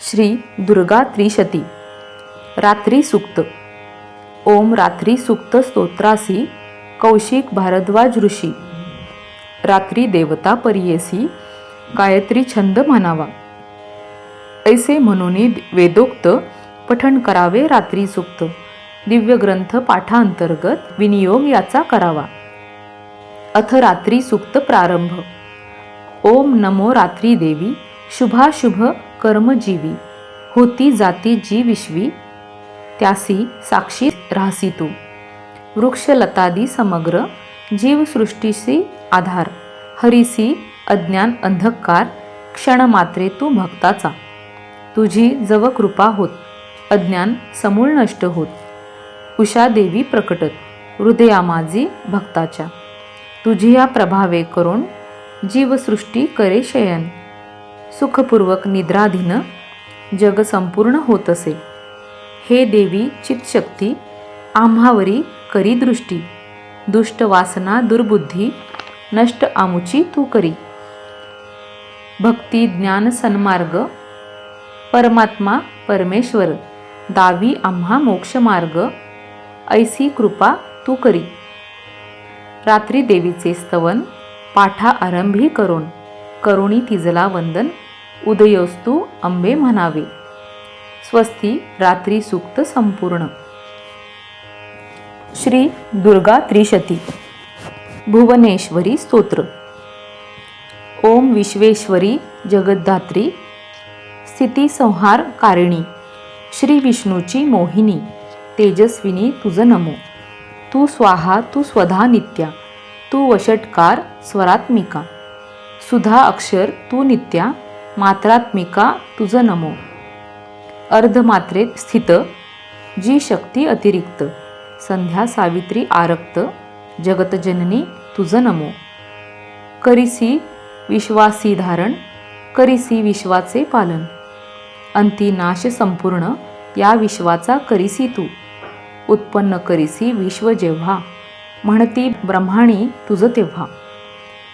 श्री दुर्गा त्रिशती रात्री सूक्त। ओम रात्री सूक्त स्तोत्रासी कौशिक भारद्वाज ऋषी। रात्री देवता परियेसी गायत्री छंद म्हणावा। ऐसे म्हणून वेदोक्त पठण करावे रात्री सूक्त। दिव्य ग्रंथ पाठांतर्गत विनियोग याचा करावा। अथ रात्री सूक्त प्रारंभ। ओम नमो रात्री देवी शुभाशुभ कर्मजीवी होती जाती जी विश्वी त्यासी साक्षी राहसी तू वृक्षलतादी समग्र जीवसृष्टीसी आधार हरीसी अज्ञान अंधकार क्षणमात्रे तू भक्ताचा तुझी जव कृपा होत अज्ञान समूळ नष्ट होत उषा देवी प्रकटत हृदया माझी भक्ताच्या तुझी या प्रभावे करून जीवसृष्टी करे शयन सुखपूर्वक निद्राधीन जग संपूर्ण होत असे। हे देवी चित्शक्ती आम्हावरी करी दृष्टी दुष्ट वासना दुर्बुद्धी नष्ट आमुची तू करी भक्ती ज्ञान सन्मार्ग परमात्मा परमेश्वर दावी आम्हा मोक्ष मार्ग ऐसी कृपा तू करी। रात्री देवीचे स्तवन पाठा आरंभी करून करुणी तिजला वंदन उदयोस्तु अंबे म्हणावे। स्वस्ती रात्री सूक्त संपूर्ण। श्री दुर्गा त्रिशती भुवनेश्वरी स्तोत्र। ओम विश्वेश्वरी जगद्धात्री स्थिती संहार कारिणी श्री विष्णूची मोहिनी तेजस्विनी तुझ नमो। तू स्वाहा तू स्वधा नित्या तू वषटकार स्वरात्मिका सुधा अक्षर तू नित्या मात्रात्मिका तुझ नमो। अर्धमात्रेत स्थित जी शक्ती अतिरिक्त संध्या सावित्री आरक्त जगतजननी तुझ नमो। करिसी विश्वासी धारण करिसी विश्वाचे पालन अंती नाश संपूर्ण या विश्वाचा करिसी तू उत्पन्न करिसी विश्व जेव्हा म्हणती ब्रह्माणी तुझ तेव्हा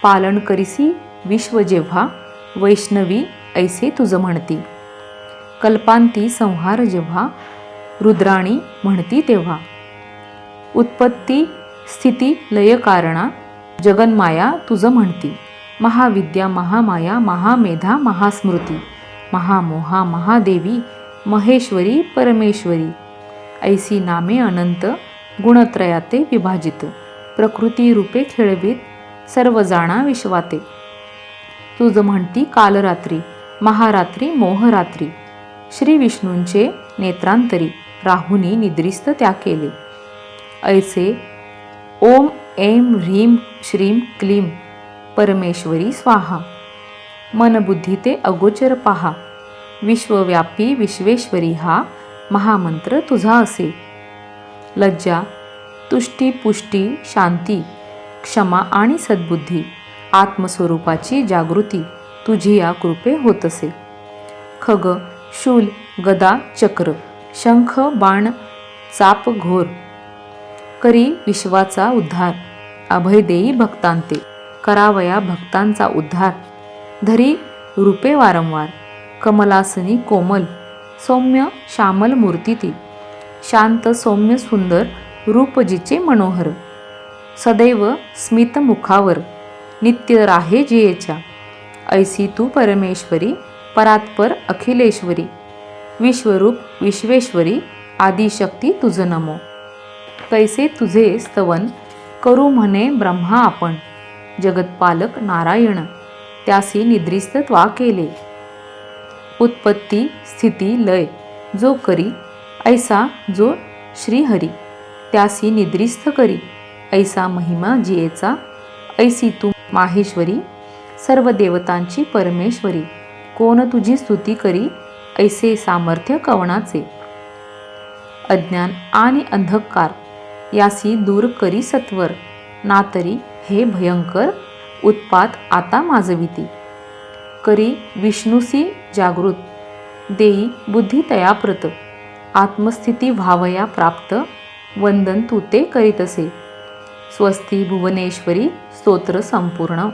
पालन करिसी विश्व जेव्हा वैष्णवी ऐसे तुझ म्हणती कल्पांती संहार जेव्हा रुद्राणी म्हणती तेव्हा उत्पत्ती स्थिती लय कारणा जगन्माया तुझ म्हणती महाविद्या महामाया महामेधा महास्मृती महामोहा महादेवी महेश्वरी परमेश्वरी ऐसी नामे अनंत गुणत्रयाते विभाजित प्रकृती रूपे खेळवीत सर्व जाणा विश्वाते तुझ म्हणती कालरात्री महारात्री मोहरात्री श्री विष्णूंचे नेत्रांतरी राहुनी निद्रिस्त त्या केले ऐसे ओम ऐं ह्रीं श्रीं क्लीं परमेश्वरी स्वाहा मनबुद्धी ते अगोचर पहा विश्वव्यापी विश्वेश्वरी हा महामंत्र तुझा असे लज्जा तुष्टी पुष्टी शांती क्षमा आणि सद्बुद्धी आत्मस्वरूपाची जागृती तुझी या कृपे होत असे। खग शूल गदा चक्र शंख बाण चाप घोर करी विश्वाचा उद्धार अभय देई भक्तांते करावया भक्तांचा उद्धार धरी रूपे वारंवार कमलासनी कोमल सौम्य श्यामल मूर्ती ती शांत सौम्य सुंदर रूप जिचे मनोहर सदैव स्मित मुखावर नित्य राहे जियेच्या ऐसी तू परमेश्वरी परात्पर अखिलेश्वरी विश्वरूप विश्वेश्वरी आदिशक्ती तुझ नमो। तैसे तुझे स्तवन करू म्हणे ब्रह्मा आपण जगतपालक नारायण त्यासी निद्रिस्त त्वा केले उत्पत्ती स्थिती लय जो करी ऐसा जो श्रीहरी त्यासी निद्रिस्त करी ऐसा महिमा जियेचा ऐसी तू माहेश्वरी सर्व देवतांची परमेश्वरी कोण तुझी स्तुती करी ऐसे सामर्थ्य कवणाचे अज्ञान आणि अंधकार यासी दूर करी सत्वर नातरी हे भयंकर उत्पात आता माजविती करी विष्णुसी जागृत देई बुद्धी तयाप्रत आत्मस्थिती व्हावया प्राप्त वंदन तू ते करीतसे। स्वस्ती भुवनेश्वरी स्तोत्र संपूर्ण।